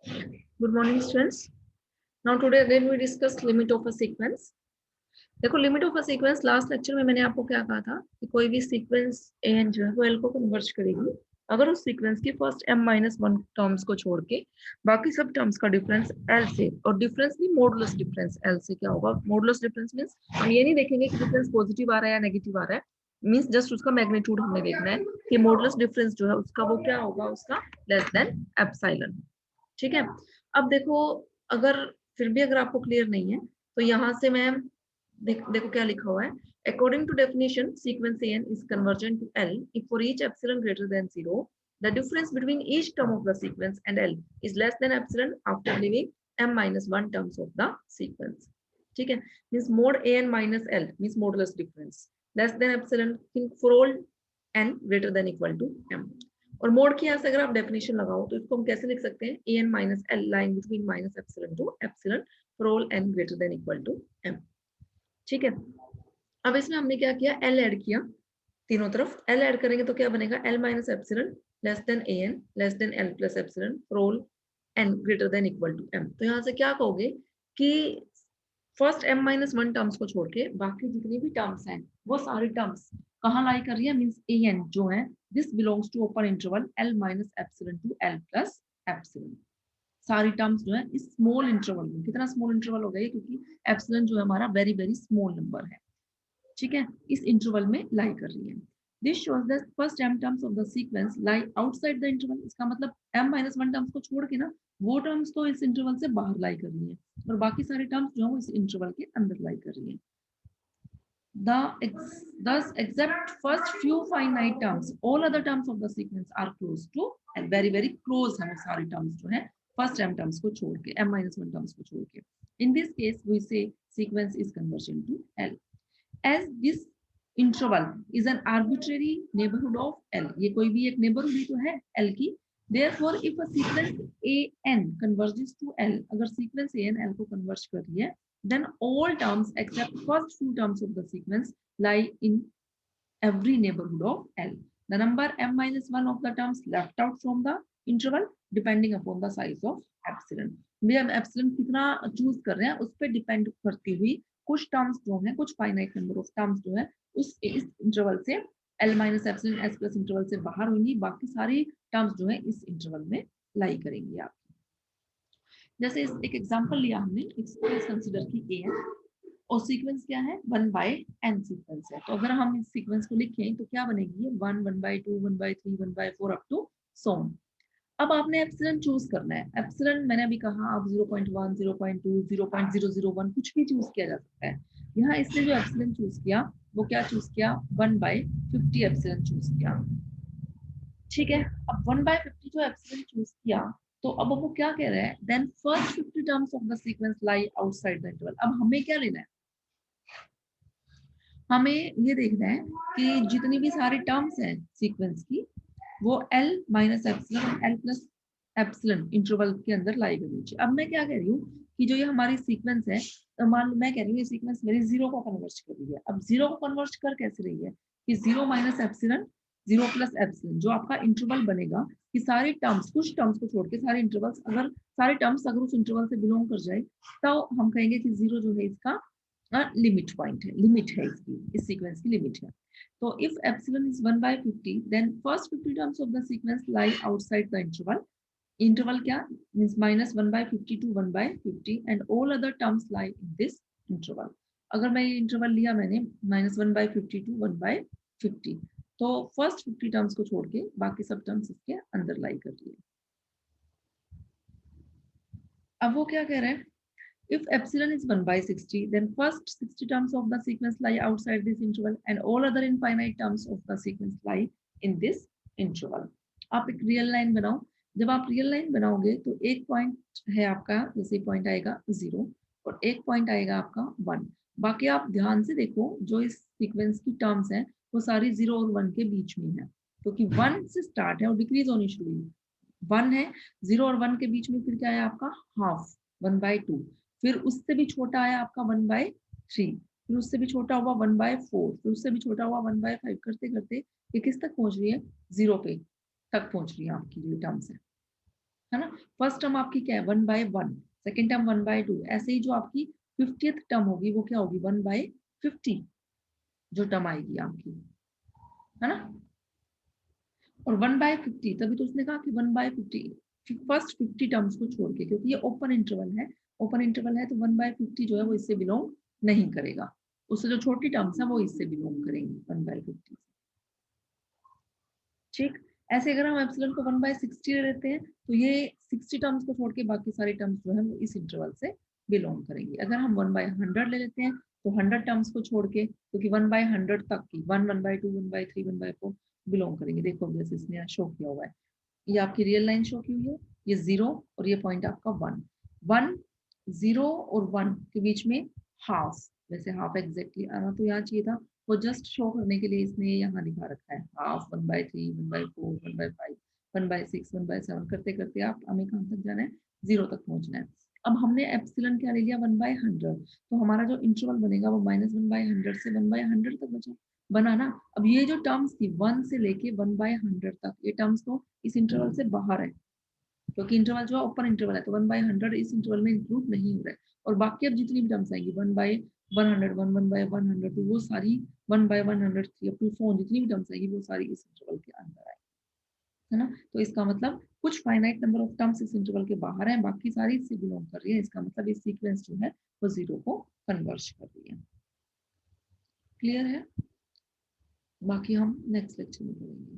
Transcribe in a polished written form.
Good morning, students. Now today again we discuss limit of a sequence. देखो limit of a sequence last lecture में मैंने आपको क्या कहा था कि कोई भी सीक्वेंस ए एन जो है वो एल को कन्वर्ज करेगी अगर उस सीक्वेंस की first m minus one terms को छोड़ के बाकी सब टर्म्स का डिफरेंस एल से, और डिफरेंस भी मॉडुलस डिफरेंस एल से क्या होगा। मॉडुलस डिफरेंस मींस हम ये नहीं देखेंगे कि डिफरेंस पॉजिटिव आ रहा है या नेगेटिव आ रहा है, मींस जस्ट उसका मैग्नीट्यूड हमने देखना है कि मॉडुलस डिफरेंस जो है उसका वो क्या होगा, उसका लेस देन एप्सिलॉन। ठीक है। अब देखो, अगर फिर भी अगर आपको क्लियर नहीं है तो यहाँ से मैं देखो क्या लिखा हुआ है। According to definition sequence N is convergent to L if for each epsilon greater than 0 the difference between each term of the sequence and L is less than epsilon after leaving m minus 1 terms of the sequence. ठीक है, means mod an minus l means modulus difference less than epsilon for all n greater than equal to m। और मोड की यहाँ से अगर आप definition लगाओ तो इसको हम कैसे लिख सकते हैं, an minus l lying between minus epsilon to epsilon for all n greater than equal to m। ठीक है। अब इसमें हमने क्या किया, l ऐड किया तीनों तरफ। l ऐड करेंगे तो क्या बनेगा, l minus epsilon less than an less than l plus epsilon for all n greater than equal to m। तो यहाँ से क्या कहोगे कि first m minus one terms को छोड़ के बाकी जितनी भी टर्म्स हैं वो सारी टर्म्स कहाँ लाई कर रही है, मींस an जो है this belongs to open interval l minus epsilon to l plus epsilon. सारी टर्म्स जो है इस स्मॉल इंटरवल में, कितना स्मॉल इंटरवल हो गया क्योंकि एप्सिलॉन जो है हमारा वेरी वेरी स्मॉल नंबर है। ठीक है, इस इंटरवल में लाई कर रही है। This shows the first m terms of the sequence lie outside the interval. इसका मतलब m माइनस वन टर्म्स को छोड़ के ना वो टर्म्स तो इस इंटरवल से बाहर लाई कर रही है और बाकी सारी टर्म्स जो है वो इस इंटरवल के अंदर लाई कर रही है। Thus, except first few finite terms, all other terms of the sequence are close to and very very close है वो सारी terms जो है first m terms को छोड़ के, m minus one terms को छोड़ के। In this case, we say sequence is convergent to L. As this interval is an arbitrary neighborhood of L, ये कोई भी एक neighborhood ही तो है L की। Therefore, if a sequence AN converges to L, अगर sequence AN L को converge कर रही है, then all terms except first few terms of the sequence lie in every neighborhood of L. The number m minus 1 of the terms left out from the interval depending upon the size of epsilon. भी हम epsilon कितना choose कर रहे हैं उस पर depend करती हुई कुछ टर्म्स जो है, कुछ फाइनाइट नंबर ऑफ टर्म्स जो है उस इस इंटरवल से l minus epsilon s plus interval से बाहर होंगी, बाकी सारी टर्म्स जो है इस इंटरवल में लाई करेंगी आप। जैसे एक एग्जांपल लिया हमने, एक सीक्वेंस कंसीडर की ए है और सीक्वेंस क्या है, 1/n सीक्वेंस है। तो अगर हम इस सीक्वेंस को लिखें तो क्या बनेगी, ये 1 1/2 1/3 1/4 अप टू सो ऑन। अब आपने एप्सिलॉन चूज करना है। एप्सिलॉन मैंने अभी कहा आप 0.1 0.2 0.001 कुछ भी चूज किया जा सकता है। यहाँ इसने जो एप्सिलॉन चूज किया वो क्या चूज किया, 1/50 एप्सिलॉन चूज किया। ठीक है, अब 1/50 जो एप्सिलॉन चूज किया तो अब वो क्या कह रहा है, then first 50 terms of the sequence lie outside the interval. अब हमें क्या लेना है, हमें ये देखना है कि जितनी भी सारी टर्म्स हैं सीक्वेंस की वो l minus epsilon l plus epsilon interval के अंदर लाई करनी चाहिए। अब मैं क्या कह रही हूँ कि जो ये हमारी सीक्वेंस है, तो मान लो मैं कह रही हूँ ये सीक्वेंस मेरी जीरो को कन्वर्ज कर रही है। अब जीरो को कन्वर्ज कर कैसे रही है कि 0 माइनस एप्सिलॉन 0 प्लस एप्सिलॉन जो आपका इंटरवल बनेगा कि सारी टर्म्स, कुछ टर्म्स को छोड़ के सारे इंटरवल्स, अगर सारे टर्म्स अगर उस इंटरवल से बिलोंग कर जाए तो हम कहेंगे कि जीरो जो है इसका लिमिट पॉइंट है, लिमिट है इसकी, इस सीक्वेंस की लिमिट है। तो if epsilon is 1/50 then first 50 terms of the sequence lie outside the interval. Interval क्या means minus 1/50 to 1/50 and all other terms lie in this interval. अगर मैं ये इंटरवल लिया मैंने minus 1/50 to 1/50 तो फर्स्ट 50 टर्म्स को छोड़ के बाकी सब टर्म्स इसके अंदर लाई कर रही है। अब वो क्या कह रहा है, if epsilon is 1/60 then first 60 terms of the sequence lie outside this interval and all other infinite terms of the sequence lie in this interval. आप एक रियल लाइन बनाओ। जब आप रियल लाइन बनाओगे तो एक पॉइंट है आपका, जैसे पॉइंट आएगा 0 और एक पॉइंट आएगा आपका 1। बाकी आप ध्यान से देखो जो इस सीक्वेंस की टर्म्स हैं वो सारी 0 और 1 के बीच में है, क्योंकि 1 से स्टार्ट है और डिक्रीज होनी शुरू हुई। 1 है, 0 और 1 के बीच में फिर क्या है आपका हाफ 1/2, फिर उससे भी छोटा आया आपका 1/3, फिर उससे भी छोटा हुआ 1/4, फिर उससे भी छोटा हुआ 1/5, करते करते ये किस तक पहुंच रही है, 0 पे तक पहुंच रही है आपकी जो टर्म्स है। है ना। फर्स्ट टर्म आपकी क्या है 1/1, सेकेंड टर्म 1/2, ऐसे ही जो आपकी 50th टर्म होगी वो क्या होगी 1/50 जो टर्म आएगी आपकी, है ना। और 1/50 तभी तो उसने कहा कि 1/50 फर्स्ट 50 टर्म्स को छोड़ के, क्योंकि ये ओपन इंटरवल है, ओपन इंटरवल है तो 1/50 जो है वो इससे बिलोंग नहीं करेगा, उससे जो छोटी टर्म्स है वो इससे बिलोंग करेंगी 1/50 से। ठीक, ऐसे अगर हम एप्सिलॉन को 1/60 ले लेते हैं तो ये 60 टर्म्स को छोड़ के बाकी सारी टर्म्स जो है वो इस इंटरवल से बिलोंग करेंगी। अगर हम 1/100 ले लेते हैं तो 100 टर्म्स को छोड़ के, क्योंकि 1/100 तक की 1, 1/2, 1/3, 1/4 बिलोंग करेंगे। देखो जैसे इसने शो किया हुआ है, ये आपकी रियल लाइन शो की हुई है, ये 0 और ये पॉइंट आपका 1, 1, 0 और 1 के बीच में हाफ, वैसे हाफ एग्जैक्टली आना तो यहाँ चाहिए था, वो जस्ट शो करने के लिए इसने यहाँ दिखा रखा है हाफ, 1/3, 1/4, 1/5, 1/6, 1/7 करते करते आप हमें कहाँ तक जाना है 0 तक पहुंचना है। अब हमने एप्सिलॉन क्या ले लिया 1/100, तो हमारा जो इंटरवल बनेगा वो -1/100 से 1/100 तक बचा बना ना। अब ये जो टर्म्स थी 1 से लेके 1/100 तक, ये टर्म्स तो इस इंटरवल से बाहर है, क्योंकि इंटरवल जो है ओपन इंटरवल है तो 1/100 इस इंटरवल में इंक्लूड नहीं हो रहा है। और बाकी अब जितनी भी टर्म्स आएंगी 1/100, 1/100 तो वो सारी 1/103 अप टू 4 जितनी भी टर्म्स आएगी वो सारी इस इंटरवल के अंदर आएगी, है ना। तो इसका मतलब कुछ फाइनाइट नंबर ऑफ टर्म्स इस इंटरवल के बाहर है, बाकी सारी इससे बिलोंग कर रही है, इसका मतलब इस सीक्वेंस जो है वो 0 को कन्वर्ज कर रही है। क्लियर है, बाकी हम नेक्स्ट लेक्चर में करेंगे।